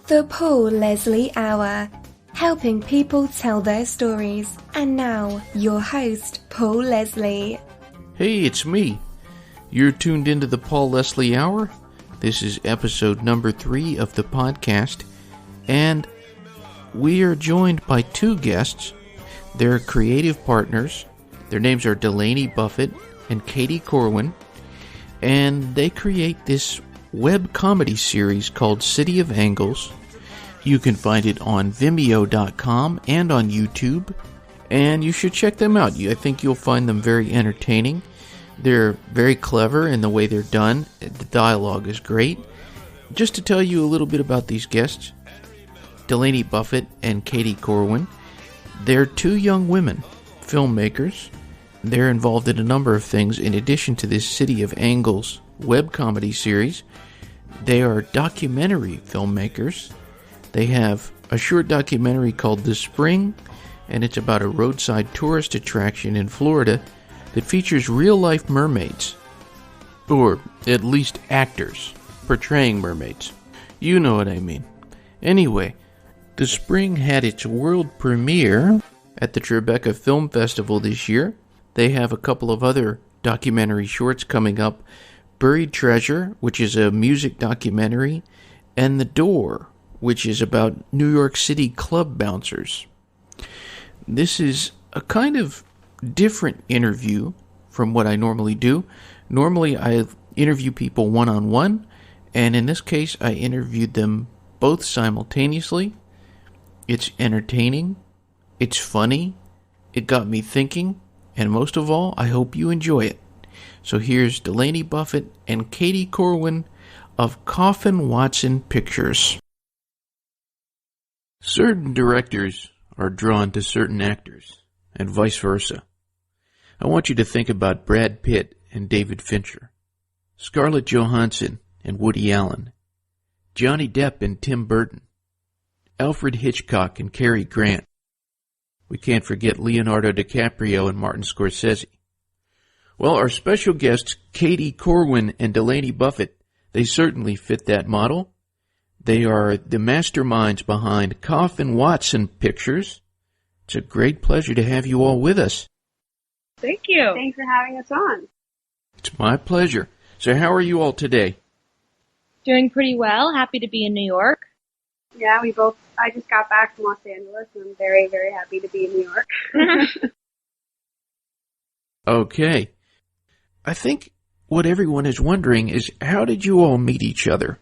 The Paul Leslie Hour, helping people tell their stories. And now, your host, Paul Leslie. Hey, it's me. You're tuned into the Paul Leslie Hour. This is episode number 3 of the podcast, and we are joined by 2 guests. They're creative partners. Their names are Delaney Buffett and Katy Corwin, and they create this web comedy series called City of Angles. You can find it on Vimeo.com and on YouTube, and you should check them out. I think you'll find them very entertaining. They're very clever in the way they're done. The dialogue is great. Just to tell you a little bit about these guests, Delaney Buffett and Katy Corwin, they're 2 young women, filmmakers. They're involved in a number of things in addition to this City of Angles web comedy series. They are documentary filmmakers. They have a short documentary called The Spring, and it's about a roadside tourist attraction in Florida that features real-life mermaids, or at least actors portraying mermaids. You know what I mean. Anyway, The Spring had its world premiere at the Tribeca Film Festival this year. They have a couple of other documentary shorts coming up, Buried Treasure, which is a music documentary, and The Door, which is about New York City club bouncers. This is a kind of different interview from what I normally do. Normally I interview people one-on-one, and in this case I interviewed them both simultaneously. It's entertaining, it's funny, it got me thinking, and most of all, I hope you enjoy it. So here's Delaney Buffett and Katy Corwin of Coffin Watson Pictures. Certain directors are drawn to certain actors, and vice versa. I want you to think about Brad Pitt and David Fincher, Scarlett Johansson and Woody Allen, Johnny Depp and Tim Burton, Alfred Hitchcock and Cary Grant. We can't forget Leonardo DiCaprio and Martin Scorsese. Well, our special guests, Katy Corwin and Delaney Buffett, they certainly fit that model. They are the masterminds behind Coffin Watson Pictures. It's a great pleasure to have you all with us. Thank you. Thanks for having us on. It's my pleasure. So how are you all today? Doing pretty well. Happy to be in New York. Yeah, I just got back from Los Angeles, and I'm very, very happy to be in New York. Okay. I think what everyone is wondering is, how did you all meet each other?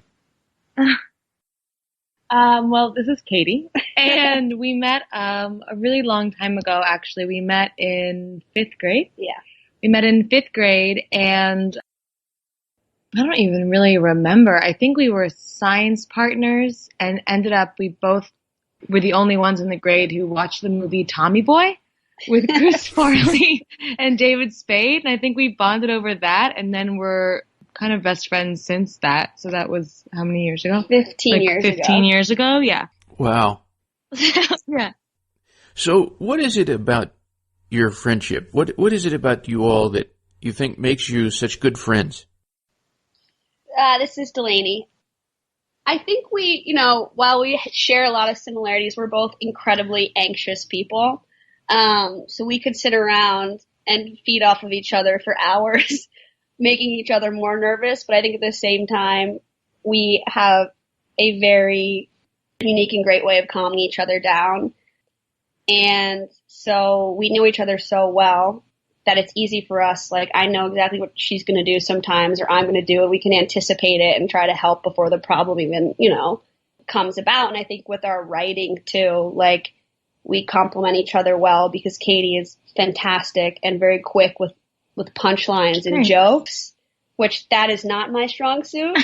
Well, this is Katy, and we met a really long time ago, actually. We met in 5th grade. Yeah. We met in 5th grade, and I don't even really remember. I think we were science partners, and ended up we both were the only ones in the grade who watched the movie Tommy Boy with Chris Farley and David Spade, and I think we bonded over that, and then we're kind of best friends since that. So that was how many years ago? 15 years ago. 15 years ago, yeah. Wow. Yeah. So what is it about your friendship? What is it about you all that you think makes you such good friends? This is Delaney. I think we, while we share a lot of similarities, we're both incredibly anxious people. So we could sit around and feed off of each other for hours, making each other more nervous. But I think at the same time, we have a very unique and great way of calming each other down. And so we know each other so well that it's easy for us. Like, I know exactly what she's going to do sometimes, or I'm going to do it. We can anticipate it and try to help before the problem even, comes about. And I think with our writing too, like, we complement each other well, because Katy is fantastic and very quick with punchlines and jokes, which that is not my strong suit.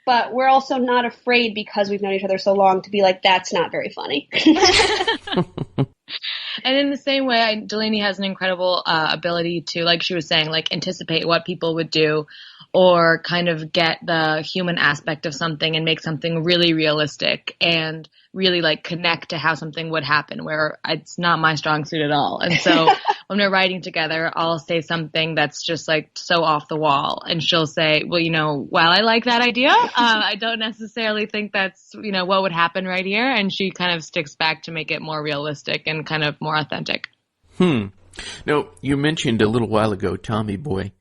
But we're also not afraid, because we've known each other so long, to be like, that's not very funny. And in the same way, Delaney has an incredible ability to, like she was saying, like anticipate what people would do, or kind of get the human aspect of something and make something really realistic and really like connect to how something would happen, where it's not my strong suit at all. And so when we're writing together, I'll say something that's just like so off the wall, and she'll say, well, while I like that idea, I don't necessarily think that's, what would happen right here. And she kind of sticks back to make it more realistic and kind of more authentic. Now, you mentioned a little while ago Tommy Boy.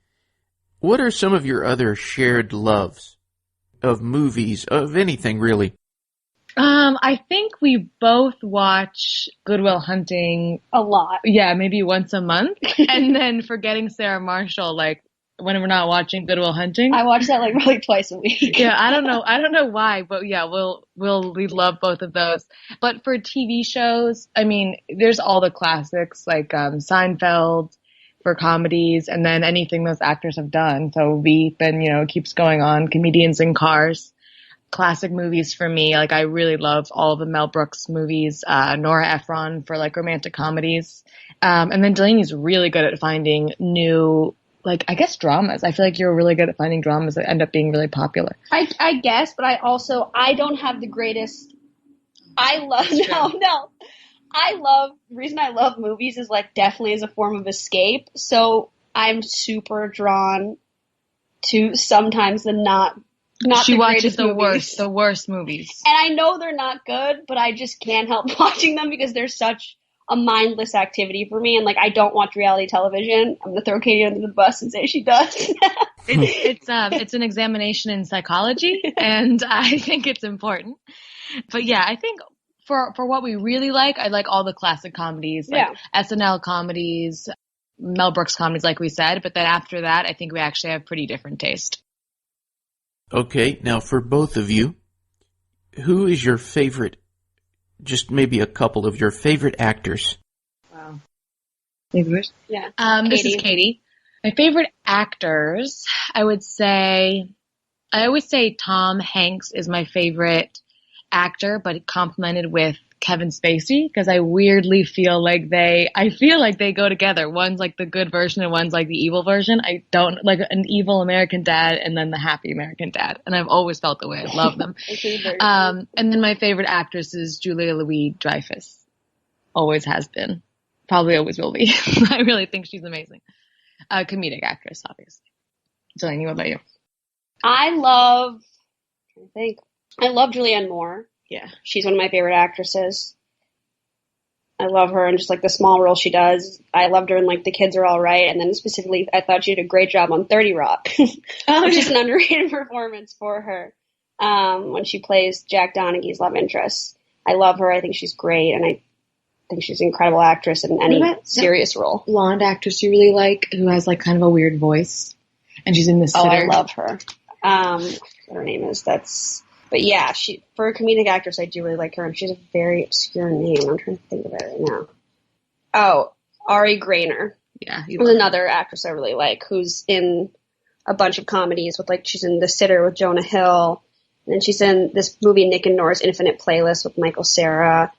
What are some of your other shared loves of movies, of anything really? I think we both watch Good Will Hunting A lot. Yeah, maybe once a month. And then Forgetting Sarah Marshall, like when we're not watching Good Will Hunting. I watch that like probably twice a week. Yeah, I don't know why, but yeah, we love both of those. But for TV shows, I mean, there's all the classics like Seinfeld for comedies, and then anything those actors have done. So Veep and keeps going on, Comedians in Cars. Classic movies for me, like I really love all the Mel Brooks movies, Nora Ephron for like romantic comedies, and then Delaney's really good at finding new, like I guess dramas. I feel like you're really good at finding dramas that end up being really popular. I guess, but I don't have the greatest. The reason I love movies is like definitely as a form of escape. So I'm super drawn to sometimes the not she the watches the movies. worst movies. And I know they're not good, but I just can't help watching them because they're such a mindless activity for me. And like, I don't watch reality television. I'm going to throw Katie under the bus and say she does. It's an examination in psychology, and I think it's important. But yeah, I think for what we really like, I like all the classic comedies, like SNL comedies, Mel Brooks comedies, like we said. But then after that, I think we actually have pretty different taste. Okay, now for both of you, who is your favorite, just maybe a couple of your favorite actors? Wow. Favorite? Yeah. This is Katy. My favorite actors, I always say Tom Hanks is my favorite actor, but complemented with Kevin Spacey, because I weirdly feel like they go together. One's like the good version and one's like the evil version. I don't like an evil American dad and then the happy American dad. And I've always felt the way. I love them. And then my favorite actress is Julia Louis-Dreyfus. Always has been. Probably always will be. I really think she's amazing. Comedic actress, obviously. Delaney, what about you? I love Julianne Moore. Yeah. She's one of my favorite actresses. I love her and just like the small role she does. I loved her in like The Kids Are All Right, and then specifically I thought she did a great job on 30 Rock, which is an underrated performance for her when she plays Jack Donaghy's love interest. I love her. I think she's great, and I think she's an incredible actress in any serious role. Blonde actress you really like who has like kind of a weird voice, and she's in The Sitter. Oh, I love her. What her name is? But yeah, for a comedic actress, I do really like her, and she has a very obscure name. I'm trying to think of it right now. Oh, Ari Grainer. Yeah. Who's another actress I really like, who's in a bunch of comedies with like, she's in The Sitter with Jonah Hill, and then she's in this movie Nick and Nora's Infinite Playlist with Michael Cera.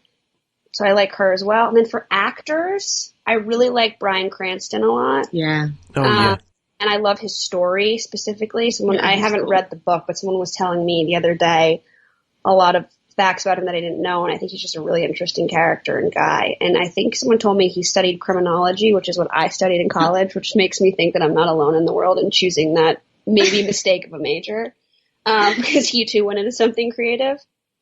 So I like her as well. And then for actors, I really like Bryan Cranston a lot. Yeah. Oh, yeah. And I love his story specifically. I haven't read the book, but someone was telling me the other day a lot of facts about him that I didn't know, and I think he's just a really interesting character and guy. And I think someone told me he studied criminology, which is what I studied in college, which makes me think that I'm not alone in the world in choosing that maybe mistake of a major, because he too went into something creative.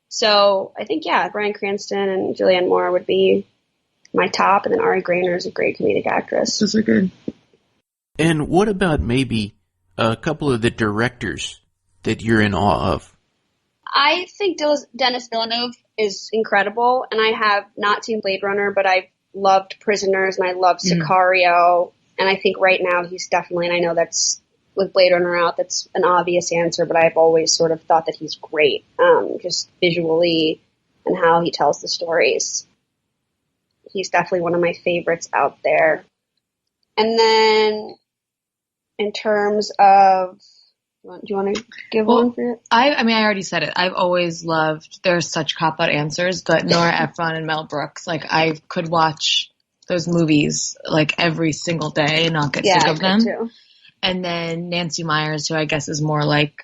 So I think, Bryan Cranston and Julianne Moore would be my top, and then Ari Grainer is a great comedic actress. Those are good. And what about maybe a couple of the directors that you're in awe of? I think Denis Villeneuve is incredible, and I have not seen Blade Runner, but I've loved Prisoners, and I loved Sicario, and I think right now he's definitely, and I know that's, with Blade Runner out, that's an obvious answer, but I've always sort of thought that he's great, just visually and how he tells the stories. He's definitely one of my favorites out there. And then, in terms of, do you want to give one for it? I already said it. I've always loved, there's such cop-out answers, but Nora Ephron and Mel Brooks, like I could watch those movies like every single day and not get sick of them. Too. And then Nancy Meyers, who I guess is more like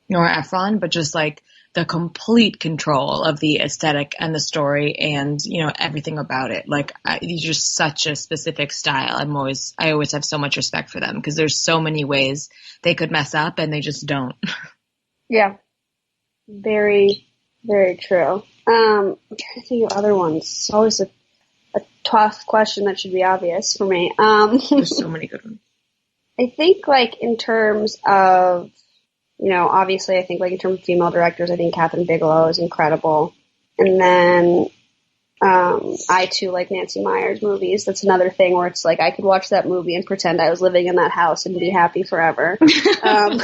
Nora Ephron, but just like the complete control of the aesthetic and the story and, everything about it. Like, you're just such a specific style. I always have so much respect for them because there's so many ways they could mess up and they just don't. Yeah. Very, very true. I'm trying to think of other ones. It's always a tough question that should be obvious for me. There's so many good ones. I think, like, in terms of, obviously I think, like, in terms of female directors, I think Catherine Bigelow is incredible. And then I, too, like Nancy Meyers movies. That's another thing where it's like I could watch that movie and pretend I was living in that house and be happy forever. And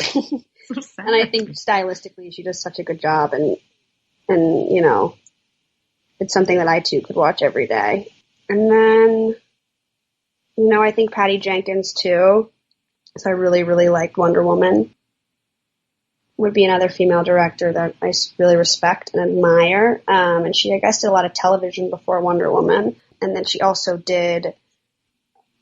I think stylistically she does such a good job. And it's something that I, too, could watch every day. And then, I think Patty Jenkins, too. So I really, really liked Wonder Woman. Would be another female director that I really respect and admire. And she, I guess, did a lot of television before Wonder Woman. And then she also did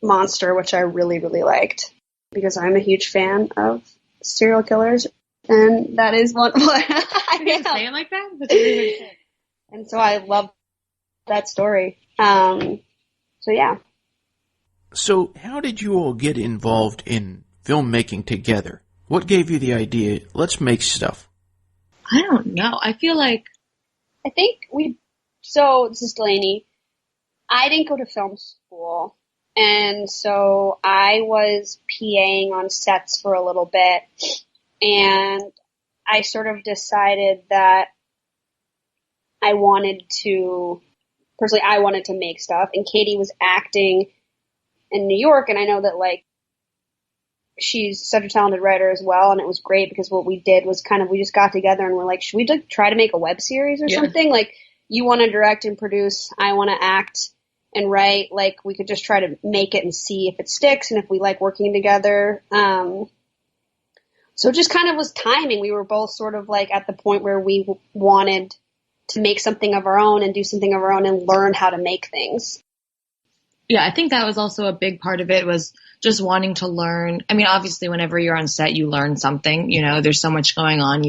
Monster, which I really, really liked because I'm a huge fan of serial killers. And that is one. I didn't say it like that? That's really good. And so I love that story. So, yeah. So how did you all get involved in filmmaking together? What gave you the idea, let's make stuff? I don't know. I feel like... I think so this is Delaney. I didn't go to film school. And so I was PAing on sets for a little bit. And I sort of decided that I wanted to make stuff. And Katy was acting in New York. And I know that, like, she's such a talented writer as well, and it was great because what we did was we just got together and we're like, should we try to make a web series or something? Like, you want to direct and produce, I want to act and write. Like, we could just try to make it and see if it sticks and if we like working together. So it just kind of was timing. We were both sort of like at the point where we wanted to make something of our own and do something of our own and learn how to make things. Yeah, I think that was also a big part of it was just wanting to learn. I mean, obviously, whenever you're on set, you learn something. There's so much going on.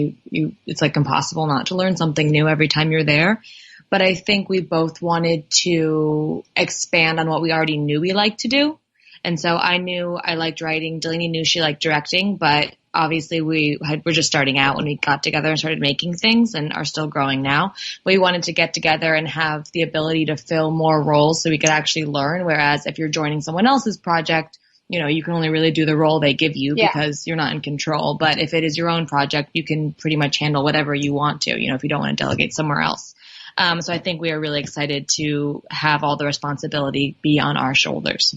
It's like impossible not to learn something new every time you're there. But I think we both wanted to expand on what we already knew we liked to do. And so I knew I liked writing. Delaney knew she liked directing, but obviously we're just starting out when we got together and started making things and are still growing now. We wanted to get together and have the ability to fill more roles so we could actually learn. Whereas if you're joining someone else's project, you can only really do the role they give you because you're not in control. But if it is your own project, you can pretty much handle whatever you want to, if you don't want to delegate somewhere else. So I think we are really excited to have all the responsibility be on our shoulders.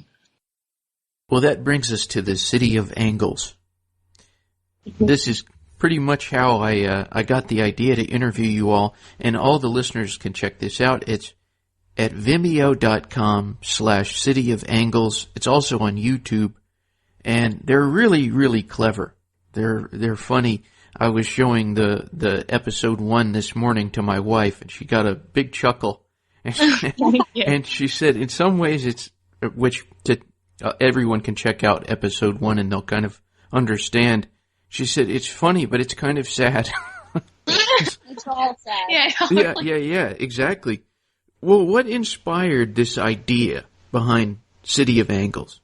Well, that brings us to the City of Angles. This is pretty much how I got the idea to interview you all, and all the listeners can check this out. It's at vimeo.com/City of Angles. It's also on YouTube, and they're really, really clever. They're funny. I was showing the episode 1 this morning to my wife, and she got a big chuckle. And she said, in some ways, everyone can check out episode 1 and they'll kind of understand. She said, it's funny, but it's kind of sad. It's all sad. Yeah, exactly. Well, what inspired this idea behind City of Angles?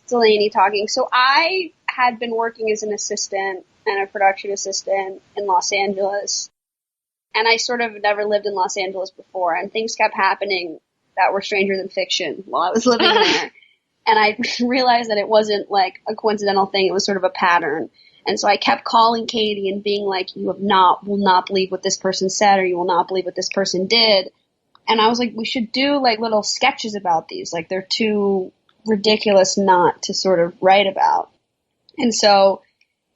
Delaney talking. So I had been working as an assistant and a production assistant in Los Angeles. And I sort of never lived in Los Angeles before. And things kept happening that were stranger than fiction while I was living there. And I realized that it wasn't like a coincidental thing. It was sort of a pattern. And so I kept calling Katy and being like, will not believe what this person said, or you will not believe what this person did. And I was like, we should do like little sketches about these. Like, they're too ridiculous not to sort of write about. And so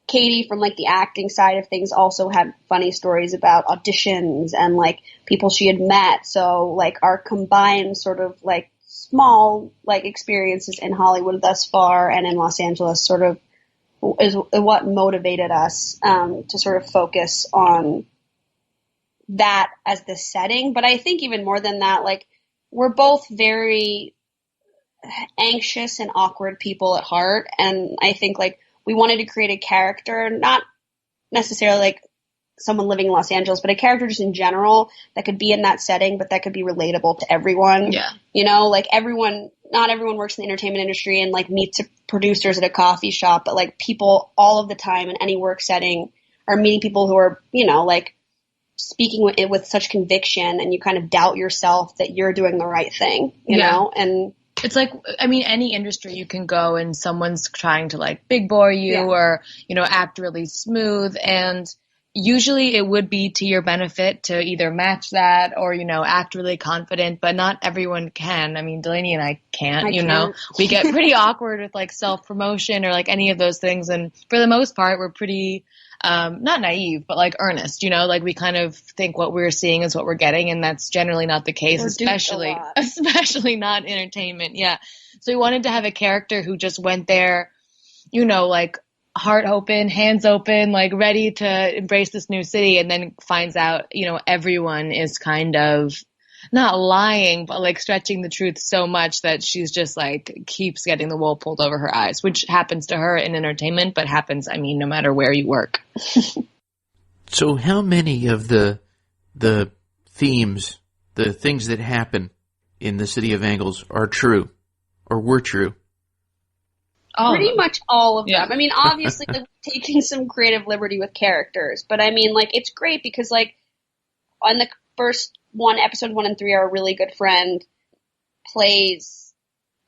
Katy, from like the acting side of things, also had funny stories about auditions and like people she had met. So like our combined sort of like small like experiences in Hollywood thus far and in Los Angeles sort of is what motivated us to sort of focus on that as the setting. But I think even more than that, like, we're both very anxious and awkward people at heart. And I think like we wanted to create a character, not necessarily like someone living in Los Angeles, but a character just in general that could be in that setting, but that could be relatable to everyone. Yeah. You know, like not everyone works in the entertainment industry and like meets producers at a coffee shop, but like people all of the time in any work setting are meeting people who are, you know, like speaking with such conviction, and you kind of doubt yourself that you're doing the right thing, you know? And it's like, I mean, any industry you can go and someone's trying to like big bore you or, you know, act really smooth. And usually it would be to your benefit to either match that or, you know, act really confident, but not everyone can. I mean, Delaney and I can't, know, we get pretty awkward with like self-promotion or like any of those things. And for the most part, we're pretty, not naive, but like earnest, you know, like we kind of think what we're seeing is what we're getting. And that's generally not the case, especially not entertainment. Yeah. So we wanted to have a character who just went there, you know, like heart open, hands open, like ready to embrace this new city, and then finds out, you know, everyone is kind of not lying, but like stretching the truth so much that she's just like keeps getting the wool pulled over her eyes, which happens to her in entertainment, but happens, I mean, no matter where you work. So how many of the themes, the things that happen in the city of Angles are true or were true? Pretty much all of them. I mean, obviously, like, we're taking some creative liberty with characters, but I mean, like, it's great because, like, on the first one, episode 1 and 3, our really good friend plays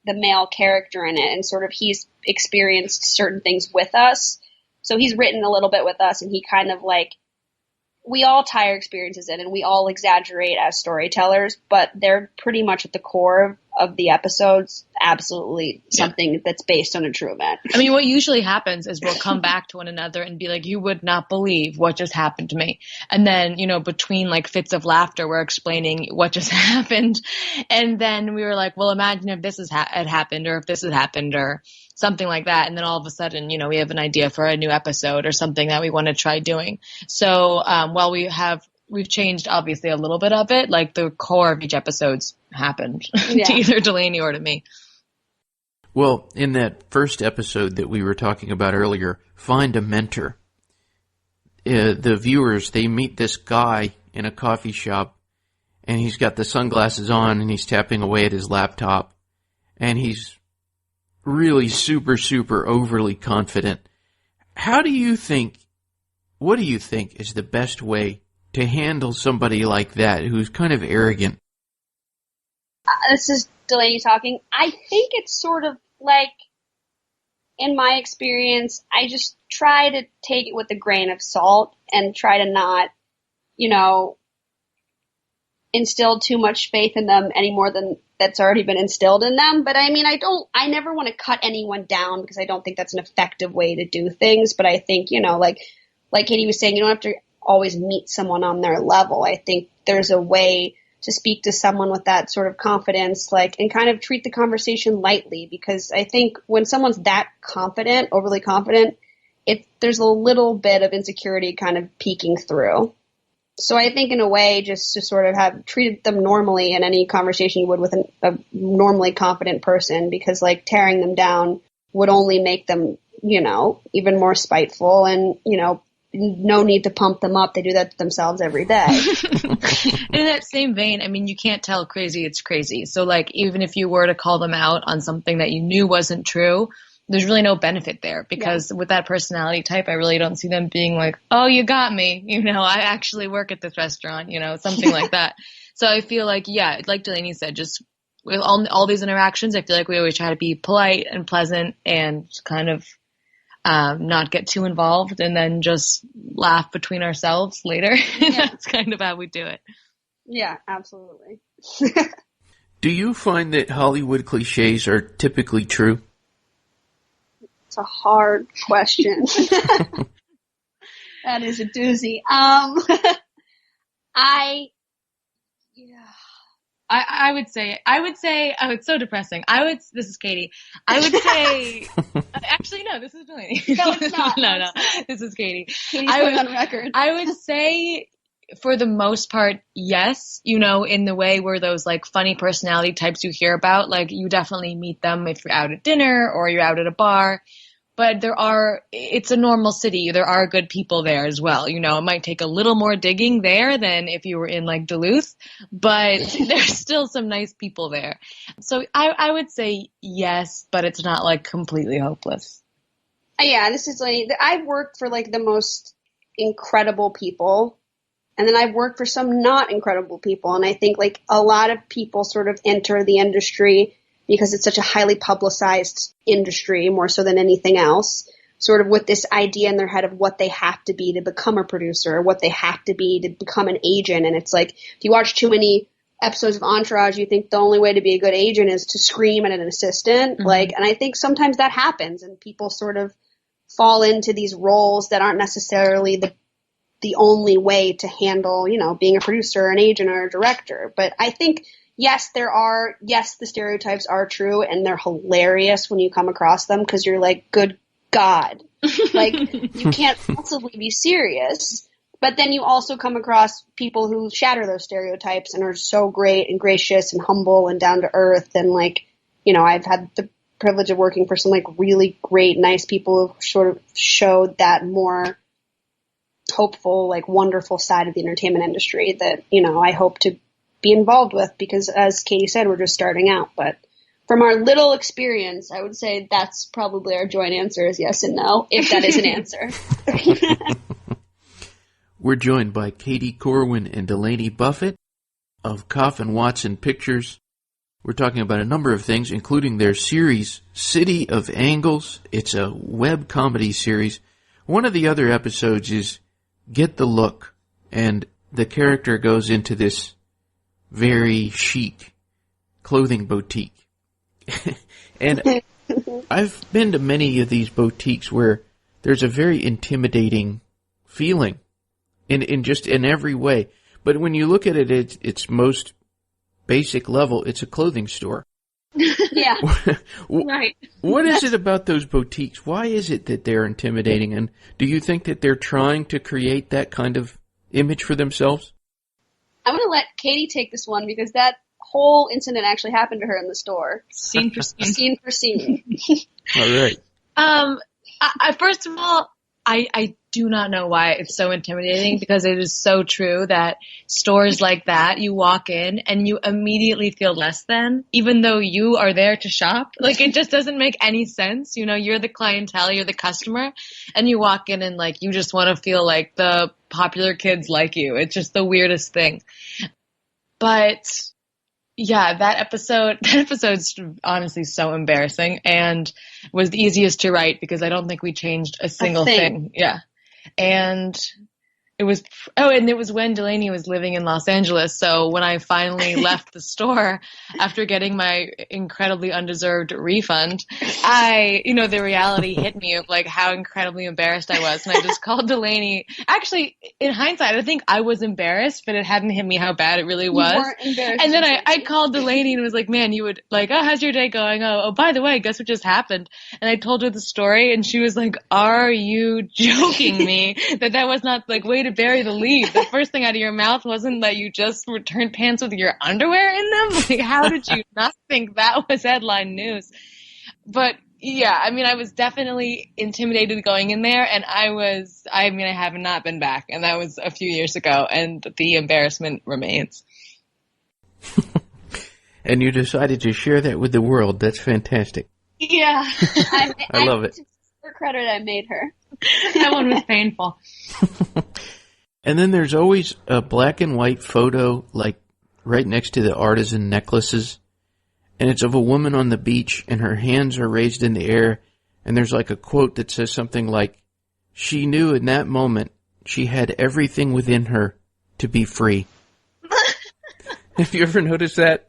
the male character in it, and sort of he's experienced certain things with us. So he's written a little bit with us, and he kind of like, we all tie our experiences in, and we all exaggerate as storytellers, but they're pretty much at the core of the episodes, absolutely something that's based on a true event. I mean, what usually happens is we'll come back to one another and be like, you would not believe what just happened to me. And then, you know, between like fits of laughter, we're explaining what just happened. And then we were like, well, imagine if this had happened, or if this had happened, or something like that. And then all of a sudden, you know, we have an idea for a new episode or something that we want to try doing. So while we've changed obviously a little bit of it, like the core of each episode's happened to either Delaney or to me. Well, in that first episode that we were talking about earlier, Find a Mentor, the viewers, they meet this guy in a coffee shop, and he's got the sunglasses on, and he's tapping away at his laptop, and he's really super, super overly confident. What do you think is the best way to handle somebody like that who's kind of arrogant? This is Delaney talking. I think it's sort of like, in my experience, I just try to take it with a grain of salt and try to not, you know, instill too much faith in them any more than that's already been instilled in them. But I mean, I never want to cut anyone down because I don't think that's an effective way to do things. But I think, you know, like Katie was saying, you don't have to always meet someone on their level. I think there's a way to speak to someone with that sort of confidence, like, and kind of treat the conversation lightly, because I think when someone's that confident, overly confident, there's a little bit of insecurity kind of peeking through. So I think in a way, just to sort of have treated them normally in any conversation you would with a normally confident person, because like tearing them down would only make them, you know, even more spiteful, and, you know, no need to pump them up. They do that to themselves every day. In that same vein, I mean, you can't tell crazy it's crazy. So like, even if you were to call them out on something that you knew wasn't true, there's really no benefit there, because with that personality type, I really don't see them being like, oh, you got me. You know, I actually work at this restaurant, you know, something like that. So I feel like, yeah, like Delaney said, just with all these interactions, I feel like we always try to be polite and pleasant and kind of not get too involved, and then just laugh between ourselves later. Yeah. That's kind of how we do it. Yeah, absolutely. Do you find that Hollywood cliches are typically true? It's a hard question. That is a doozy. I would say, oh, it's so depressing. This is Katie. I would say, actually, no, this is Delaney. No, it's not. No, this is Katie. Katie's going on record. I would say, for the most part, yes, you know, in the way where those like funny personality types you hear about, like you definitely meet them if you're out at dinner or you're out at a bar. but it's a normal city. There are good people there as well. You know, it might take a little more digging there than if you were in like Duluth, but there's still some nice people there. So I would say yes, but it's not like completely hopeless. Yeah, this is like, I've worked for like the most incredible people, and then I've worked for some not incredible people. And I think like a lot of people sort of enter the industry because it's such a highly publicized industry, more so than anything else, sort of with this idea in their head of what they have to be to become a producer, or what they have to be to become an agent. And it's like, if you watch too many episodes of Entourage, you think the only way to be a good agent is to scream at an assistant. Mm-hmm. Like, and I think sometimes that happens, and people sort of fall into these roles that aren't necessarily the only way to handle, you know, being a producer, an agent, or a director. But I think, yes, the stereotypes are true, and they're hilarious when you come across them, because you're like, good God, like, you can't possibly be serious. But then you also come across people who shatter those stereotypes and are so great and gracious and humble and down to earth. And like, you know, I've had the privilege of working for some like really great, nice people who sort of showed that more hopeful, like wonderful side of the entertainment industry that, you know, I hope to be involved with, because as Katie said, we're just starting out. But from our little experience, I would say that's probably our joint answer is yes and no, if that is an answer. We're joined by Katy, Corwin, and Delaney Buffett of Coffin Watson Pictures. We're talking about a number of things, including their series, City of Angles. It's a web comedy series. One of the other episodes is Get the Look, and the character goes into this very chic clothing boutique. And I've been to many of these boutiques where there's a very intimidating feeling in just in every way. But when you look at it, its most basic level, it's a clothing store. Yeah. Right. What is it about those boutiques? Why is it that they're intimidating? And do you think that they're trying to create that kind of image for themselves? I'm going to let Katie take this one, because that whole incident actually happened to her in the store. Scene for scene. Scene for scene. All right. First of all, I do not know why it's so intimidating, because it is so true that stores like that, you walk in and you immediately feel less than, even though you are there to shop. Like, it just doesn't make any sense. You know, you're the clientele, you're the customer, and you walk in and like, you just want to feel like the popular kids like you. It's just the weirdest thing. But yeah, that episode's honestly so embarrassing, and was the easiest to write because I don't think we changed a single thing. Yeah. And it was when Delaney was living in Los Angeles. So when I finally left the store after getting my incredibly undeserved refund, the reality hit me of like how incredibly embarrassed I was. And I just called Delaney. Actually, in hindsight, I think I was embarrassed, but it hadn't hit me how bad it really was. You weren't embarrassed. And then I called Delaney and was like, man, you would like, oh, how's your day going? Oh, by the way, guess what just happened? And I told her the story, and she was like, are you joking me? that was not like, way to bury the lead. The first thing out of your mouth wasn't that you just returned pants with your underwear in them. Like, how did you not think that was headline news? But yeah, I mean, I was definitely intimidated going in there, and I have not been back, and that was a few years ago, and the embarrassment remains. And you decided to share that with the world. That's fantastic. Yeah. I love it. For credit, I made her. That one was painful. And then there's always a black and white photo, like right next to the artisan necklaces. And it's of a woman on the beach, and her hands are raised in the air. And there's like a quote that says something like, she knew in that moment she had everything within her to be free. Have you ever noticed that?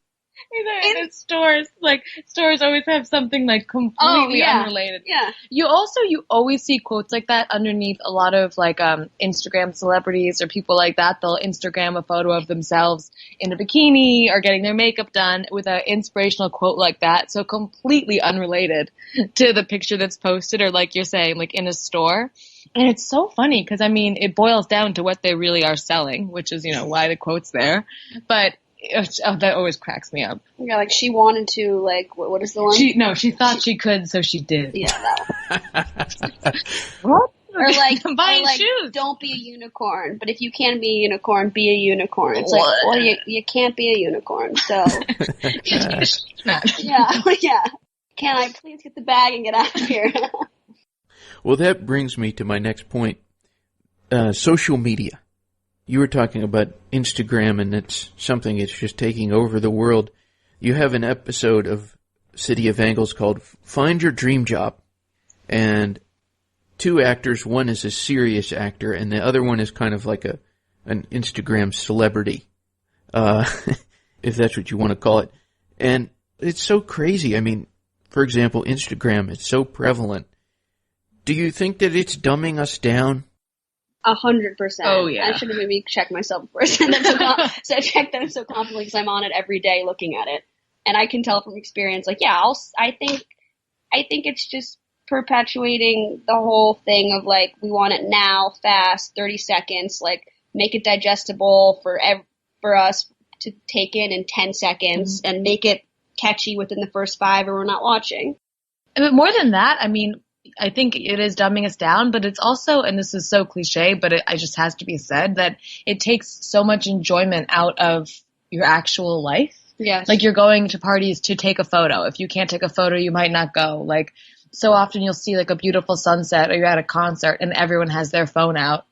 In stores, like, stores always have something like completely unrelated. Yeah. You always see quotes like that underneath a lot of like Instagram celebrities or people like that. They'll Instagram a photo of themselves in a bikini or getting their makeup done with an inspirational quote like that. So completely unrelated to the picture that's posted, or like you're saying, like in a store. And it's so funny because, I mean, it boils down to what they really are selling, which is, why the quote's there. But that always cracks me up. Yeah, like she wanted to, like, what is the one? She thought she could, so she did. Yeah, that one. What? Or like, I'm buying like, shoes. Don't be a unicorn. But if you can be a unicorn, be a unicorn. It's like, well, you can't be a unicorn, so. Yeah, yeah. Can I please get the bag and get out of here? Well, that brings me to my next point. Social media. You were talking about Instagram, and it's something that's just taking over the world. You have an episode of City of Angles called Find Your Dream Job. And two actors, one is a serious actor, and the other one is kind of like an Instagram celebrity, if that's what you want to call it. And it's so crazy. I mean, for example, Instagram, it's so prevalent. Do you think that it's dumbing us down? 100%. Oh, yeah. I should have maybe checked myself before I said that. So I checked them so confidently because I'm on it every day looking at it. And I can tell from experience, like, yeah, I think it's just perpetuating the whole thing of, like, we want it now, fast, 30 seconds, like, make it digestible for us to take in 10 seconds, and make it catchy within the first 5 or we're not watching. But more than that, I mean, I think it is dumbing us down, but it's also, and this is so cliche, but it just has to be said, that it takes so much enjoyment out of your actual life. Yes. Like, you're going to parties to take a photo. If you can't take a photo, you might not go. Like, so often you'll see like a beautiful sunset or you're at a concert and everyone has their phone out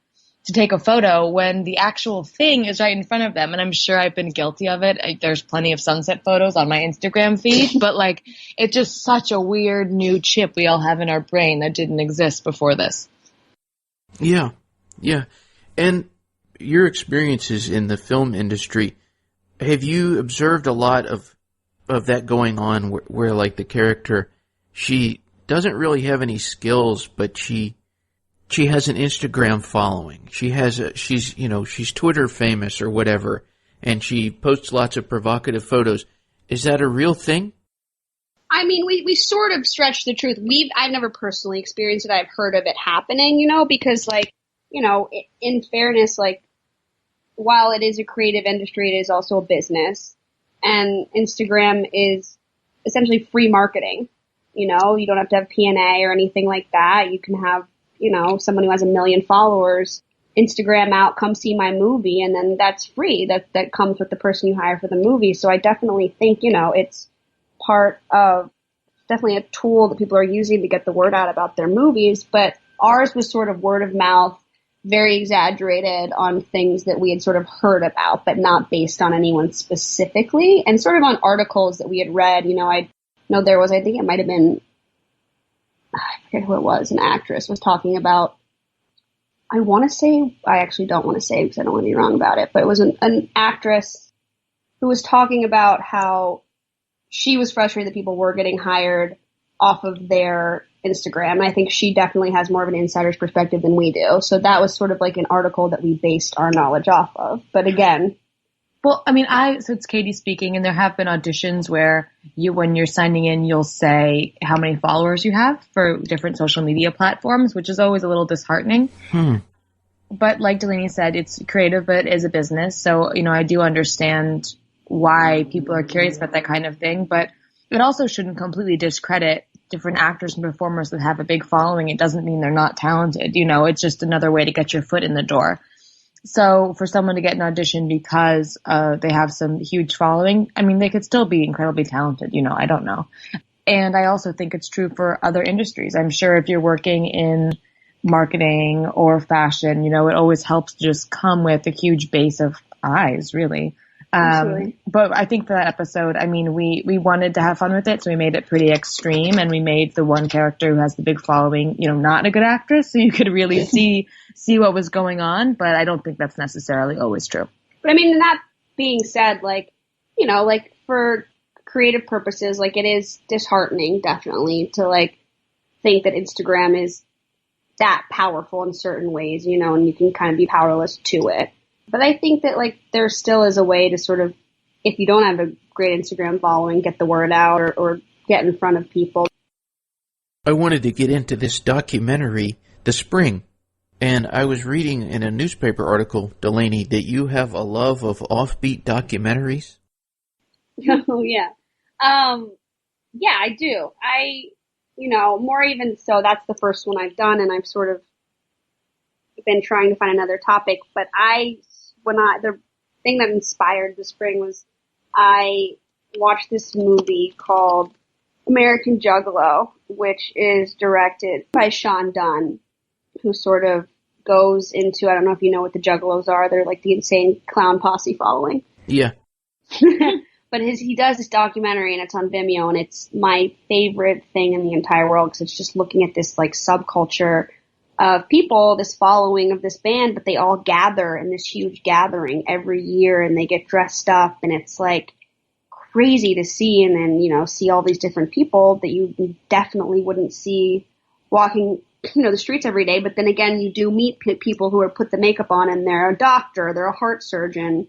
to take a photo when the actual thing is right in front of them. And I'm sure I've been guilty of it. There's plenty of sunset photos on my Instagram feed, but like, it's just such a weird new chip we all have in our brain that didn't exist before this. Yeah. Yeah. And your experiences in the film industry, have you observed a lot of that going on where like the character, she doesn't really have any skills, but she has an Instagram following. She's Twitter famous or whatever, and she posts lots of provocative photos. Is that a real thing? I mean, we sort of stretch the truth. I've never personally experienced it. I've heard of it happening, because like, in fairness, like, while it is a creative industry, it is also a business, and Instagram is essentially free marketing. You don't have to have P&A or anything like that. You can have, someone who has 1 million followers, Instagram out, come see my movie, and then that's free. That comes with the person you hire for the movie. So I definitely think, it's part of, definitely a tool that people are using to get the word out about their movies. But ours was sort of word of mouth, very exaggerated on things that we had sort of heard about, but not based on anyone specifically, and sort of on articles that we had read. I know there was, I think it might have been, I forget who it was, an actress was talking about, I actually don't want to say because I don't want to be wrong about it, but it was an actress who was talking about how she was frustrated that people were getting hired off of their Instagram. And I think she definitely has more of an insider's perspective than we do. So that was sort of like an article that we based our knowledge off of. But again, well, I mean, so it's Katy speaking, and there have been auditions where when you're signing in, you'll say how many followers you have for different social media platforms, which is always a little disheartening. But like Delaney said, it's creative, but it is a business. So, I do understand why people are curious about that kind of thing, but it also shouldn't completely discredit different actors and performers that have a big following. It doesn't mean they're not talented. It's just another way to get your foot in the door. So for someone to get an audition because they have some huge following, I mean, they could still be incredibly talented, I don't know. And I also think it's true for other industries. I'm sure if you're working in marketing or fashion, it always helps to just come with a huge base of eyes, really. But I think for that episode, I mean, we wanted to have fun with it, so we made it pretty extreme, and we made the one character who has the big following, not a good actress, so you could really see what was going on, but I don't think that's necessarily always true. But I mean, that being said, like, like for creative purposes, like, it is disheartening, definitely, to like think that Instagram is that powerful in certain ways, and you can kind of be powerless to it. But I think that, like, there still is a way to sort of, if you don't have a great Instagram following, get the word out or get in front of people. I wanted to get into this documentary, The Spring, and I was reading in a newspaper article, Delaney, that you have a love of offbeat documentaries. Oh, yeah. Yeah, I do. More even so, that's the first one I've done, and I've sort of been trying to find another topic. But the thing that inspired the spring was I watched this movie called American Juggalo, which is directed by Sean Dunn, who sort of goes into, I don't know if you know what the Juggalos are, they're like the insane clown posse following. Yeah. But he does this documentary, and it's on Vimeo, and it's my favorite thing in the entire world because it's just looking at this like subculture of people, this following of this band, but they all gather in this huge gathering every year, and they get dressed up, and it's like crazy to see, and then see all these different people that you definitely wouldn't see walking the streets every day. But then again, you do meet people who are put the makeup on, and they're a doctor, they're a heart surgeon.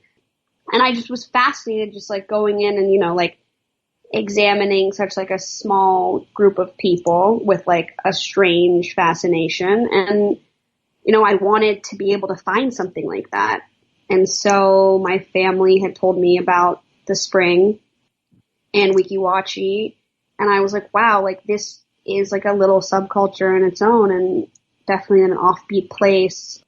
And I just was fascinated just like going in and, like examining such like a small group of people with like a strange fascination. And, I wanted to be able to find something like that. And so my family had told me about the spring and Weeki Wachee. And I was like, wow, like this is like a little subculture in its own, and definitely in an offbeat place.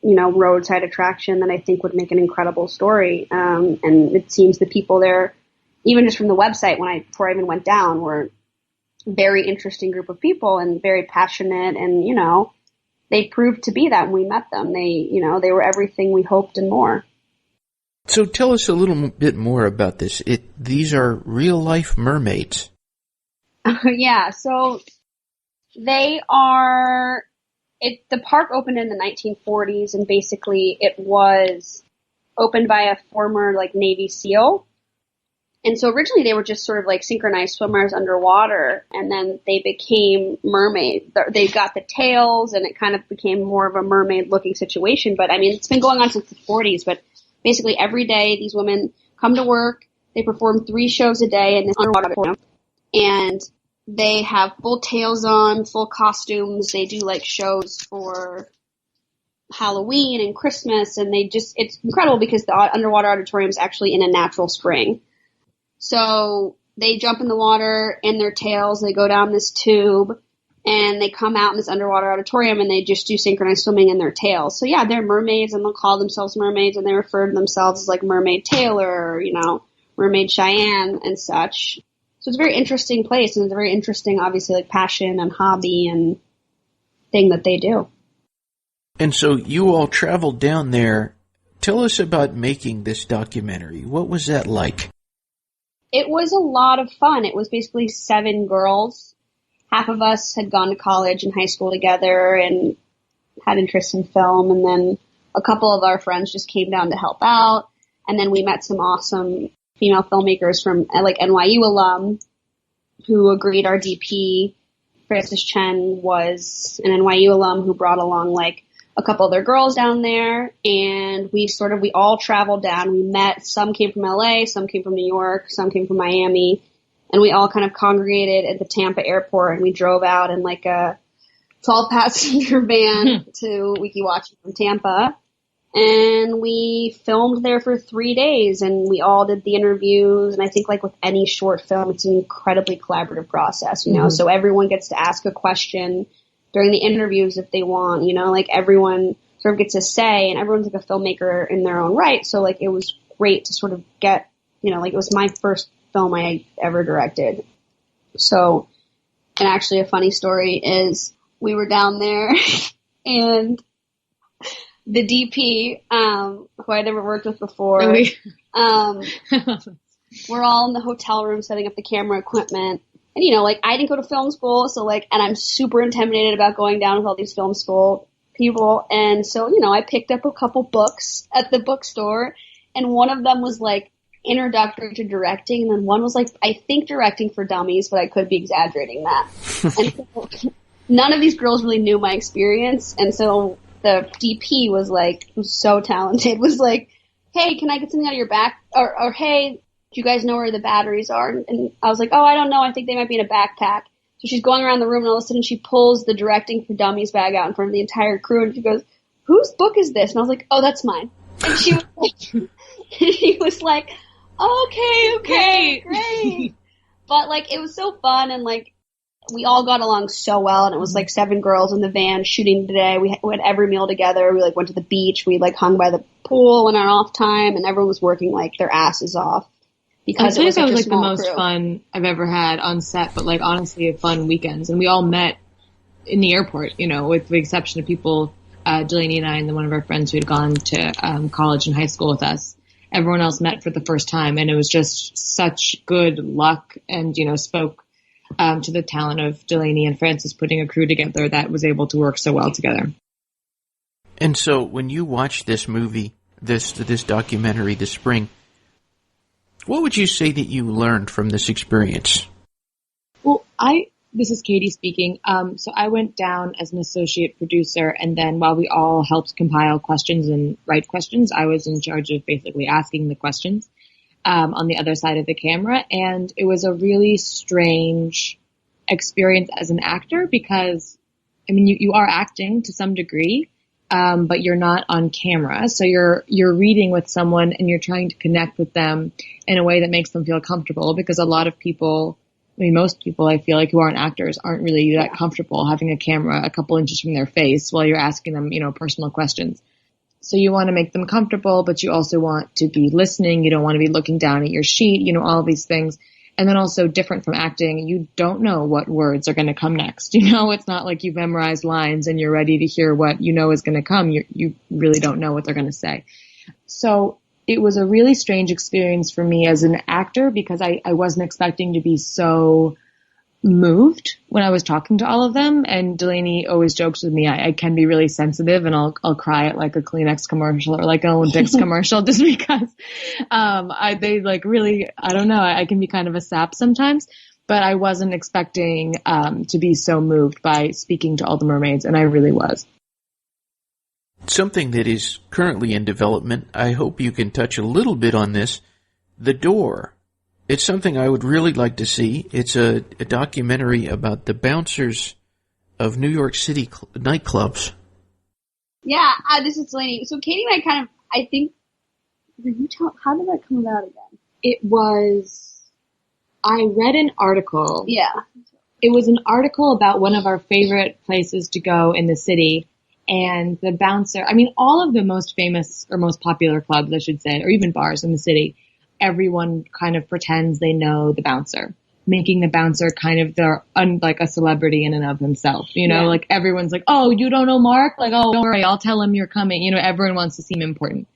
Roadside attraction that I think would make an incredible story. And it seems the people there, even just from the website before I even went down, were a very interesting group of people and very passionate. And, they proved to be that when we met them. They were everything we hoped and more. So tell us a little bit more about this. These are real life mermaids. Yeah. So they are, the park opened in the 1940s, and basically it was opened by a former like Navy SEAL. And so originally they were just sort of like synchronized swimmers underwater, and then they became mermaids. They got the tails, and it kind of became more of a mermaid looking situation. But I mean, it's been going on since the 40s, but basically every day these women come to work, they perform 3 shows a day in this underwater aquarium, and they have full tails on, full costumes. They do like shows for Halloween and Christmas, and it's incredible because the underwater auditorium is actually in a natural spring. So they jump in the water in their tails, they go down this tube, and they come out in this underwater auditorium, and they just do synchronized swimming in their tails. So yeah, they're mermaids, and they'll call themselves mermaids, and they refer to themselves as like Mermaid Taylor, or, Mermaid Cheyenne and such. So it's a very interesting place, and it's a very interesting, obviously, like passion and hobby and thing that they do. And so you all traveled down there. Tell us about making this documentary. What was that like? It was a lot of fun. It was basically 7 girls. Half of us had gone to college and high school together and had interest in film, and then a couple of our friends just came down to help out. And then we met some awesome female filmmakers from like NYU alum who agreed. Our DP, Frances Chen, was an NYU alum who brought along like a couple other girls down there, and we all traveled down. We met, some came from LA, some came from New York, some came from Miami, and we all kind of congregated at the Tampa airport, and we drove out in like a 12-passenger van to Weeki Wachee from Tampa. And we filmed there for 3 days, and we all did the interviews. And I think like with any short film, it's an incredibly collaborative process, so everyone gets to ask a question during the interviews if they want, like everyone sort of gets a say, and everyone's like a filmmaker in their own right. So like it was great to sort of get, like it was my first film I ever directed. So, and actually a funny story is we were down there and the DP, who I'd never worked with before, we're all in the hotel room setting up the camera equipment. And, like, I didn't go to film school, so, like, and I'm super intimidated about going down with all these film school people. And so, I picked up a couple books at the bookstore, and one of them was, like, Introductory to Directing, and then one was, like, I think Directing for Dummies, but I could be exaggerating that. And so, none of these girls really knew my experience, and so the DP was, like, who's so talented, was like, hey, can I get something out of your back? Or hey, do you guys know where the batteries are? And I was like, oh, I don't know. I think they might be in a backpack. So she's going around the room, and all of a sudden she pulls the Directing for Dummies bag out in front of the entire crew, and she goes, whose book is this? And I was like, oh, that's mine. And she was like, Okay, great. But, like, it was so fun, and, like, we all got along so well, and it was, like, 7 girls in the van shooting today. We had every meal together. We, like, went to the beach. We, like, hung by the pool in our off time, and everyone was working, like, their asses off. Because it was that was, like, the small most crew. fun I've ever had on set, but, like, honestly, fun weekends. And we all met in the airport, you know, with the exception of people, Delaney and I, and then one of our friends who had gone to college and high school with us. Everyone else met for the first time, and it was just such good luck, and, you know, spoke to the talent of Delaney and Francis putting a crew together that was able to work so well together. And so when you watched this movie, this documentary this spring, what would you say that you learned from this experience? Well, this is Katy speaking. So I went down as an associate producer, and then while we all helped compile questions and write questions, I was in charge of basically asking the questions on the other side of the camera. And it was a really strange experience as an actor because, I mean, you are acting to some degree, but you're not on camera. So you're reading with someone and you're trying to connect with them in a way that makes them feel comfortable, because a lot of people, I mean, most people, I feel like, who aren't actors aren't really that comfortable having a camera a couple inches from their face while you're asking them, you know, personal questions. So you want to make them comfortable, but you also want to be listening. You don't want to be looking down at your sheet, you know, all of these things. And then also different from acting, you don't know what words are going to come next. You know, it's not like you've memorized lines and you're ready to hear what you know is going to come. You really don't know what they're going to say. So it was a really strange experience for me as an actor, because I wasn't expecting to be so moved when I was talking to all of them. And Delaney always jokes with me, I can be really sensitive, and I'll cry at like a Kleenex commercial or like an Olympics commercial, just because they like really, I don't know, I can be kind of a sap sometimes. But I wasn't expecting to be so moved by speaking to all the mermaids, and I really was. Something that is currently in development, I hope you can touch a little bit on this, The Door. It's something I would really like to see. It's a documentary about the bouncers of New York City nightclubs. Yeah, this is Delaney. So Katy and I kind of, I think, how did that come about again? It was, I read an article. Yeah. It was an article about one of our favorite places to go in the city. And the bouncer, I mean, all of the most famous or most popular clubs, I should say, or even bars in the city, everyone kind of pretends they know the bouncer, making the bouncer kind of like a celebrity in and of himself. You know, like everyone's like, oh, you don't know Mark? Like, oh, don't worry, I'll tell him you're coming. You know, everyone wants to seem important.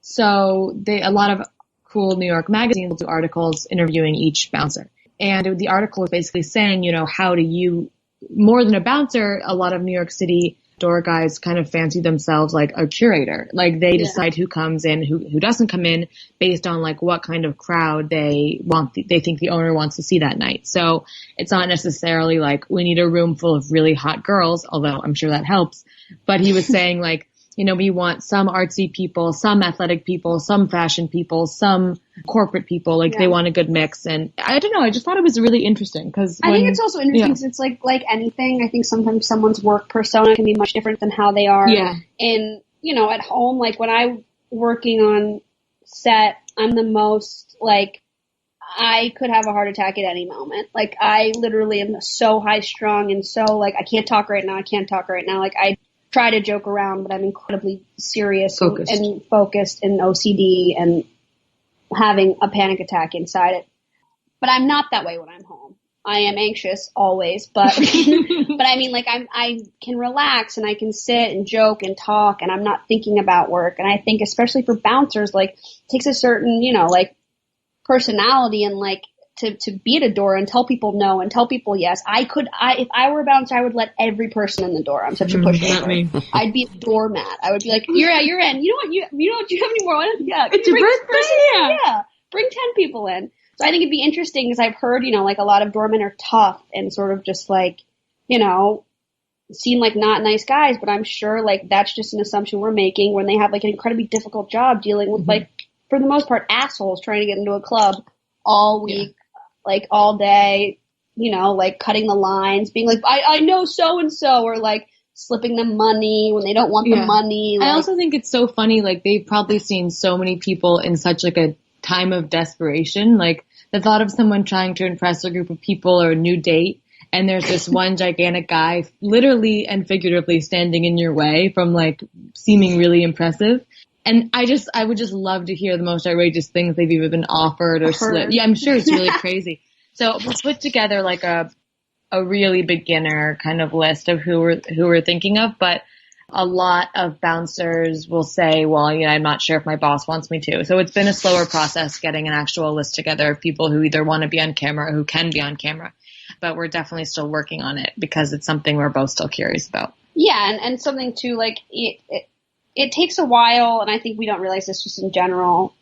So a lot of cool New York magazines will do articles interviewing each bouncer. And the article was basically saying, you know, how do you, more than a bouncer, a lot of New York City door guys kind of fancy themselves like a curator. Like they decide who comes in, who doesn't come in, based on like what kind of crowd they think the owner wants to see that night. So it's not necessarily like we need a room full of really hot girls, although I'm sure that helps. But he was saying like, you know, we want some artsy people, some athletic people, some fashion people, some corporate people. Like they want a good mix. And I don't know, I just thought it was really interesting because I think it's also interesting because it's like anything. I think sometimes someone's work persona can be much different than how they are in, you know, at home. Like when I'm working on set, I'm the most like, I could have a heart attack at any moment. Like I literally am so high strung and so like, I can't talk right now. Like I try to joke around, but I'm incredibly serious and focused and OCD and having a panic attack inside it. But I'm not that way when I'm home. I am anxious always, but but I mean, like I can relax and I can sit and joke and talk, and I'm not thinking about work. And I think especially for bouncers, like it takes a certain, you know, like personality and like to be at a door and tell people no and tell people yes. If I were a bouncer, I would let every person in the door. I'm such a pushover. I'd be a doormat. I would be like, you're in. You know what? You have any more? Yeah. It's your birthday. Yeah. Bring 10 people in. So I think it'd be interesting because I've heard, you know, like a lot of doormen are tough and sort of just like, you know, seem like not nice guys, but I'm sure like that's just an assumption we're making when they have like an incredibly difficult job dealing with like, for the most part, assholes trying to get into a club all week. Like all day, you know, like cutting the lines, being like, I know so-and-so, or like slipping them money when they don't want the money. Like, I also think it's so funny, like they've probably seen so many people in such like a time of desperation. Like the thought of someone trying to impress a group of people or a new date, and there's this one gigantic guy literally and figuratively standing in your way from like seeming really impressive. And I would just love to hear the most outrageous things they've even been offered or slipped. Yeah, I'm sure it's really crazy. So we put together like a really beginner kind of list of who we're thinking of, but a lot of bouncers will say, well, I'm not sure if my boss wants me to. So it's been a slower process getting an actual list together of people who either want to be on camera or who can be on camera. But we're definitely still working on it because it's something we're both still curious about. Yeah, and something too, like it takes a while, and I think we don't realize this just in general,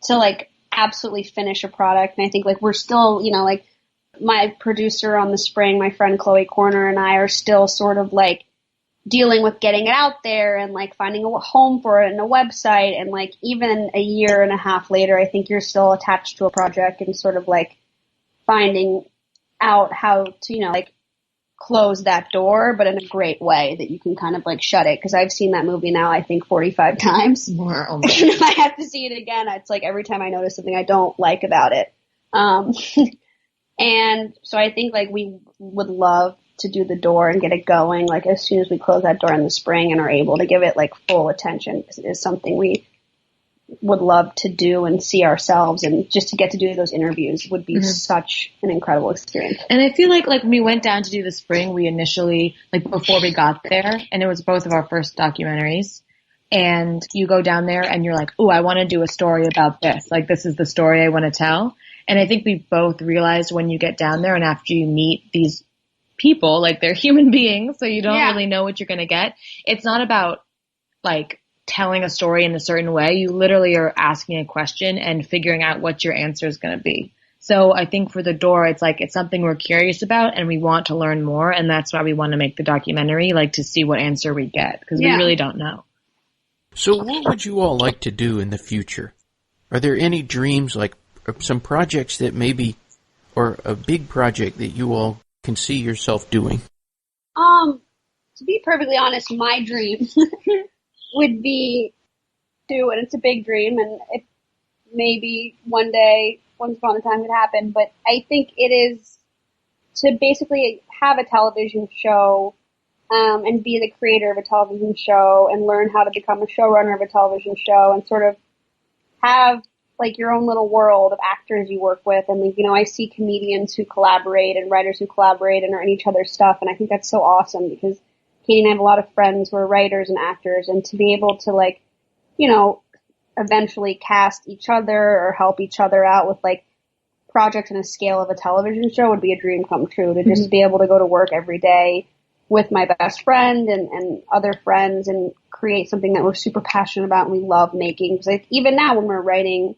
to like absolutely finish a product. And I think like we're still, like my producer on The Spring, my friend Chloe Corner, and I are still sort of like dealing with getting it out there and like finding a home for it and a website. And like even a year and a half later, I think you're still attached to a project and sort of like finding out how to, like close that door, but in a great way that you can kind of like shut it. Because I've seen that movie now, I think 45 times. More. Oh and if I have to see it again, it's like every time I notice something I don't like about it. And so I think like we would love to do the door and get it going like as soon as we close that door in the spring and are able to give it like full attention, because it is something we would love to do and see ourselves, and just to get to do those interviews would be such an incredible experience. And I feel like when we went down to do The Spring, we initially, like before we got there, and it was both of our first documentaries, and you go down there and you're like, oh, I want to do a story about this. Like this is the story I want to tell. And I think we both realized when you get down there and after you meet these people, like they're human beings, so you don't really know what you're going to get. It's not about like telling a story in a certain way. You literally are asking a question and figuring out what your answer is going to be. So I think for the door, it's like, it's something we're curious about and we want to learn more. And that's why we want to make the documentary, like to see what answer we get, because we really don't know. So what would you all like to do in the future? Are there any dreams, like some projects that maybe, or a big project that you all can see yourself doing? To be perfectly honest, my dream would be to, and it's a big dream, and it maybe one day, once upon a time could happen, but I think it is to basically have a television show, and be the creator of a television show and learn how to become a showrunner of a television show and sort of have like your own little world of actors you work with. And like, I see comedians who collaborate and writers who collaborate and are in each other's stuff. And I think that's so awesome because Katie and I have a lot of friends who are writers and actors, and to be able to like, eventually cast each other or help each other out with like projects on a scale of a television show would be a dream come true, to just be able to go to work every day with my best friend and other friends and create something that we're super passionate about and we love making. Because like, even now when we're writing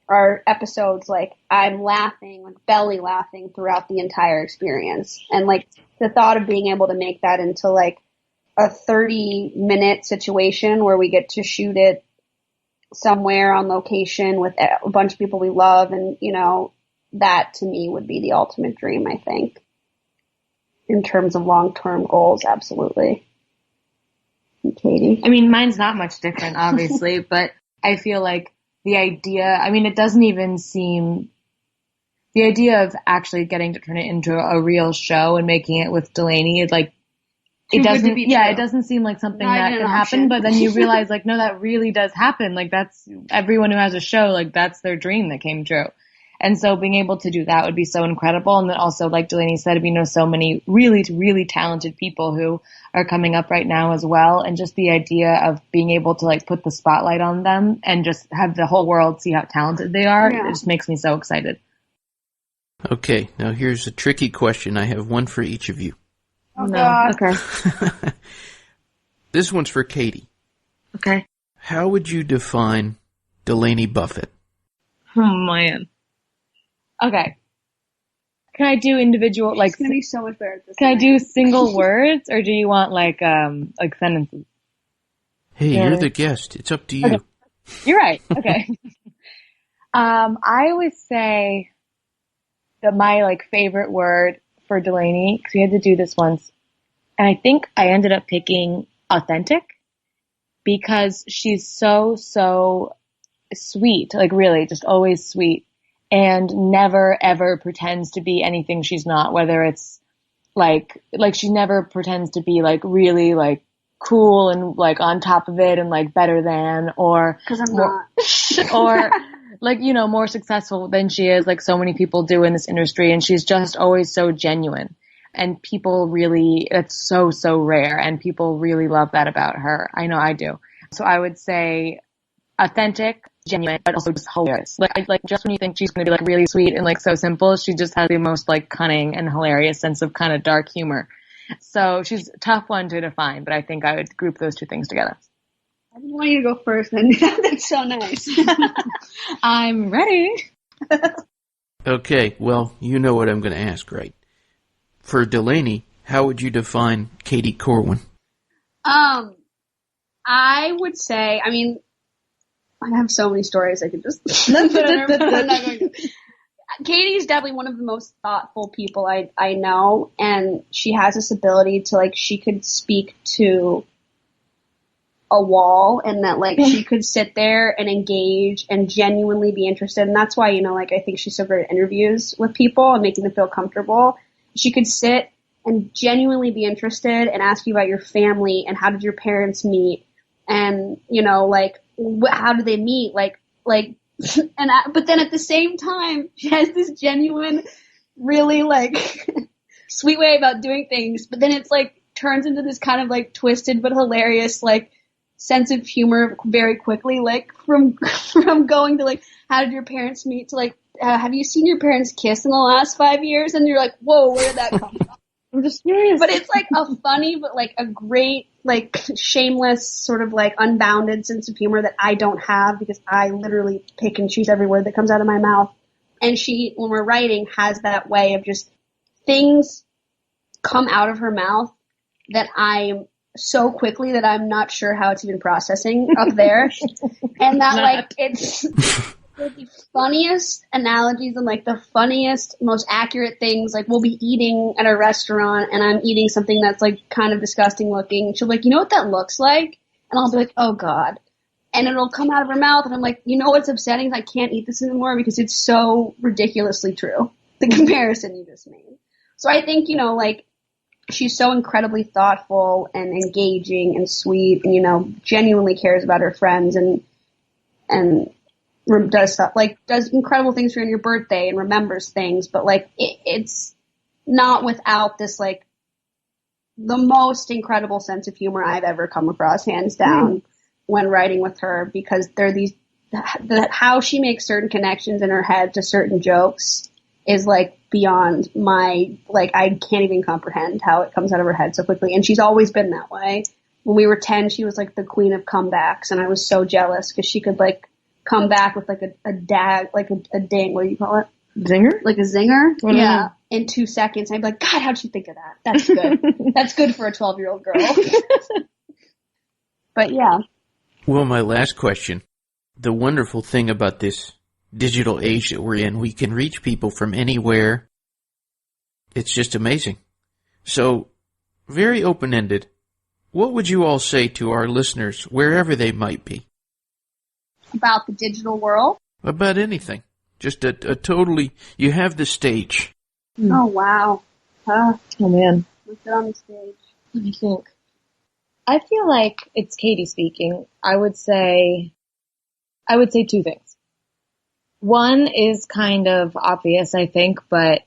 our episodes, like I'm laughing, like belly laughing throughout the entire experience. And like the thought of being able to make that into like a 30-minute situation where we get to shoot it somewhere on location with a bunch of people we love, and that to me would be the ultimate dream, I think, in terms of long-term goals. Absolutely. And Katie? I mean, mine's not much different, obviously, but I feel like the idea, it doesn't even seem, the idea of actually getting to turn it into a real show and making it with Delaney is like, it doesn't seem like something that could happen, but then you realize like, no, that really does happen. Like that's everyone who has a show, like that's their dream that came true. And so being able to do that would be so incredible. And then also, like Delaney said, we know so many really, really talented people who are coming up right now as well. And just the idea of being able to like put the spotlight on them and just have the whole world see how talented they are, it just makes me so excited. Okay, now here's a tricky question. I have one for each of you. Oh, no. Okay. This one's for Katie. Okay. How would you define Delaney Buffett? Oh, man. Okay. Can I do individual, like... It's going to be so much better at this. Can I do single words, or do you want, like sentences? Hey, you're the guest. It's up to you. Okay. You're right. Okay. I would say that my, like, favorite word for Delaney, because we had to do this once, and I think I ended up picking authentic, because she's so sweet, like really just always sweet, and never ever pretends to be anything she's not, whether it's like she never pretends to be like really like cool and like on top of it and like better than, or 'Cause I'm more, not. or like, you know, more successful than she is, like so many people do in this industry. And she's just always so genuine, and people really, it's so, so rare, and people really love that about her. I know I do. So I would say authentic, genuine, but also just hilarious. Like just when you think she's going to be like really sweet and like so simple, she just has the most like cunning and hilarious sense of kind of dark humor. So she's a tough one to define, but I think I would group those two things together. I didn't want you to go first, and that's so nice. I'm ready. Okay, well, you know what I'm going to ask, right? For Delaney, how would you define Katy Corwin? I would say, I mean, I have so many stories I could just put in her, but I'm not going to. Katie's definitely one of the most thoughtful people I know, and she has this ability to, like, she could speak to a wall, and that, like, she could sit there and engage and genuinely be interested, and that's why, you know, like, I think she's so great at interviews with people and making them feel comfortable. She could sit and genuinely be interested and ask you about your family and how did your parents meet, and, you know, like, how do they meet, like, and but then at the same time, she has this genuine, really like sweet way about doing things. But then it's like turns into this kind of like twisted but hilarious like sense of humor very quickly. Like from going to like, how did your parents meet to like, have you seen your parents kiss in the last 5 years? And you're like, whoa, where did that come from? I'm just curious. But it's like a funny, but like a great, like shameless sort of like unbounded sense of humor that I don't have because I literally pick and choose every word that comes out of my mouth. And she, when we're writing, has that way of just things come out of her mouth that I'm so quickly that I'm not sure how it's even processing up there. And that like it's the funniest analogies and like the funniest, most accurate things. Like we'll be eating at a restaurant and I'm eating something that's like kind of disgusting looking. She'll be like, you know what that looks like? And I'll be like, oh God. And it'll come out of her mouth and I'm like, you know what's upsetting? I can't eat this anymore because it's so ridiculously true. The comparison you just made. So I think, you know, like she's so incredibly thoughtful and engaging and sweet and, you know, genuinely cares about her friends and does stuff like does incredible things for you on your birthday and remembers things, but like it's not without this like the most incredible sense of humor I've ever come across, hands down, when writing with her, because they're these how she makes certain connections in her head to certain jokes is like beyond my like I can't even comprehend how it comes out of her head so quickly, and she's always been that way. When we were 10, she was like the queen of comebacks, and I was so jealous because she could like come back with like a dag, like a ding, what do you call it? Zinger? Like a zinger? What yeah. In 2 seconds. I'd be like, God, how'd you think of that? That's good. That's good for a 12-year-old girl. But yeah. Well, my last question. The wonderful thing about this digital age that we're in, we can reach people from anywhere. It's just amazing. So, very open-ended. What would you all say to our listeners, wherever they might be? About the digital world? About anything. Just a totally, you have the stage. Oh, wow. Oh, man. Let's get on the stage. Let me think. I feel like it's Katy speaking. I would say 2 things. One is kind of obvious, I think, but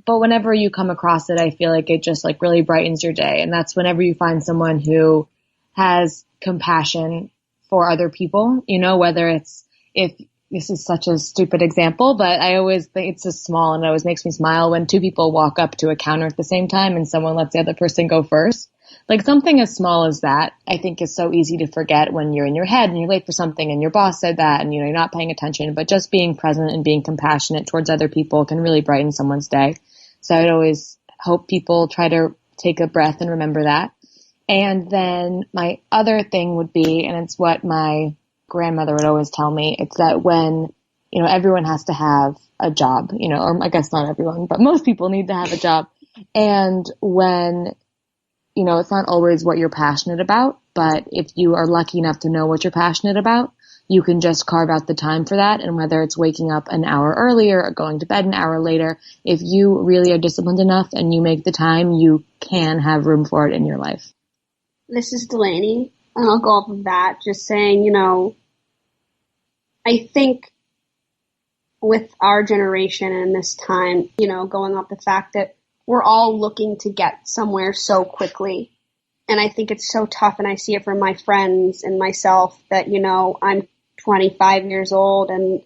whenever you come across it, I feel like it just like really brightens your day. And that's whenever you find someone who has compassion for other people, you know, whether it's, if this is such a stupid example, but I always think it's just small and it always makes me smile when 2 people walk up to a counter at the same time and someone lets the other person go first. Like something as small as that, I think is so easy to forget when you're in your head and you're late for something and your boss said that and, you know, you're not paying attention, but just being present and being compassionate towards other people can really brighten someone's day. So I'd always hope people try to take a breath and remember that. And then my other thing would be, and it's what my grandmother would always tell me, it's that when, you know, everyone has to have a job, you know, or I guess not everyone, but most people need to have a job. And when, you know, it's not always what you're passionate about, but if you are lucky enough to know what you're passionate about, you can just carve out the time for that. And whether it's waking up an hour earlier or going to bed an hour later, if you really are disciplined enough and you make the time, you can have room for it in your life. This is Delaney, and I'll go off of that, just saying, I think with our generation and this time, going off the fact that we're all looking to get somewhere so quickly. And I think it's so tough, and I see it from my friends and myself that, I'm 25 years old, and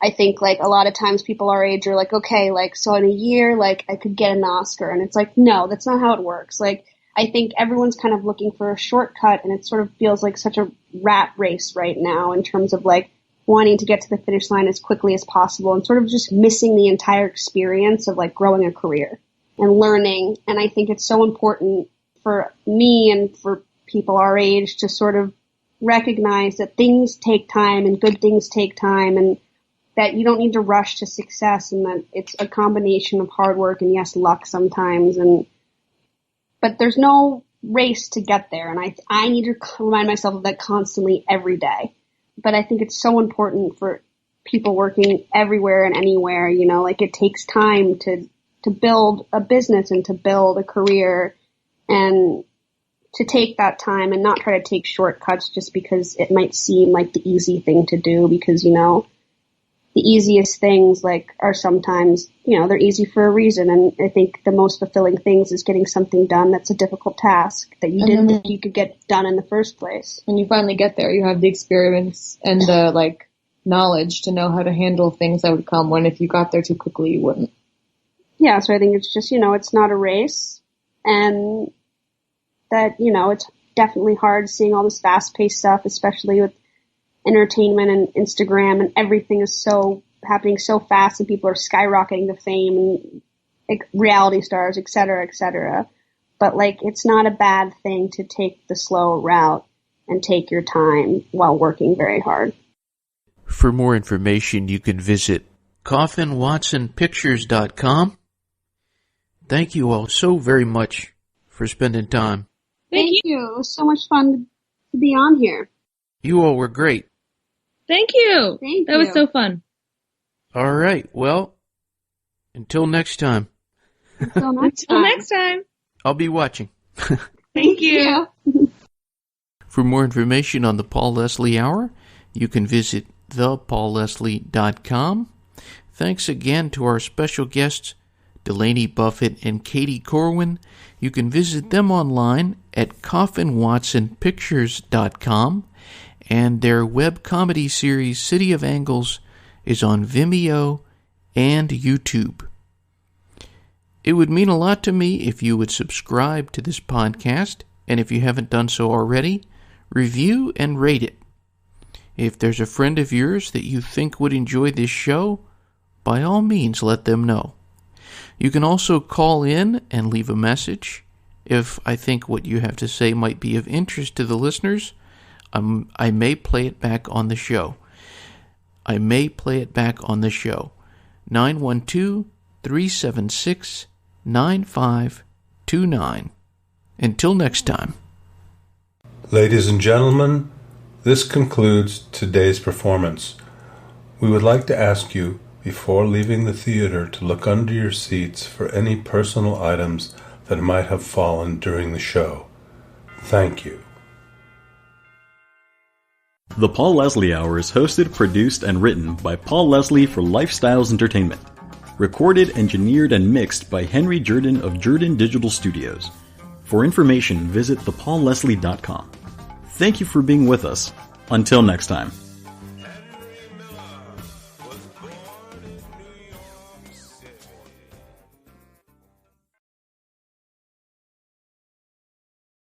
I think, like, a lot of times people our age are like, okay, like, so in a year, like, I could get an Oscar. And it's like, no, that's not how it works. Like, I think everyone's kind of looking for a shortcut, and it sort of feels like such a rat race right now in terms of, like, wanting to get to the finish line as quickly as possible and sort of just missing the entire experience of, like, growing a career and learning. And I think it's so important for me and for people our age to sort of recognize that things take time and good things take time, and that you don't need to rush to success, and that it's a combination of hard work and, yes, luck sometimes. But there's no race to get there, and I need to remind myself of that constantly every day. But I think it's so important for people working everywhere and anywhere, like, it takes time to build a business and to build a career, and to take that time and not try to take shortcuts just because it might seem like the easy thing to do, because, the easiest things, like, are sometimes, they're easy for a reason. And I think the most fulfilling things is getting something done that's a difficult task that you didn't think you could get done in the first place. When you finally get there, you have the experience and the, like, knowledge to know how to handle things that would come when if you got there too quickly, you wouldn't. Yeah, so I think it's just, it's not a race, and that, it's definitely hard seeing all this fast-paced stuff, especially with entertainment and Instagram, and everything is so happening so fast, and people are skyrocketing to fame, and, like, reality stars, et cetera, et cetera. But, like, it's not a bad thing to take the slow route and take your time while working very hard. For more information, you can visit coffinwatsonpictures.com. Thank you all so very much for spending time. Thank you. It was so much fun to be on here. You all were great. Thank you. That was so fun. All right. Well, until next time. Until next time. I'll be watching. Thank you. For more information on the Paul Leslie Hour, you can visit thepaulleslie.com. Thanks again to our special guests, Delaney Buffett and Katy Corwin. You can visit them online at coffinwatsonpictures.com, and their web comedy series City of Angles is on Vimeo and YouTube. It would mean a lot to me if you would subscribe to this podcast, and if you haven't done so already, review and rate it. If there's a friend of yours that you think would enjoy this show, by all means let them know. You can also call in and leave a message. If I think what you have to say might be of interest to the listeners, I may play it back on the show. 912-376-9529. Until next time. Ladies and gentlemen, this concludes today's performance. We would like to ask you, before leaving the theater, to look under your seats for any personal items that might have fallen during the show. Thank you. The Paul Leslie Hour is hosted, produced, and written by Paul Leslie for Lifestyles Entertainment. Recorded, engineered, and mixed by Henry Jordan of Jordan Digital Studios. For information, visit thepaulleslie.com. Thank you for being with us. Until next time.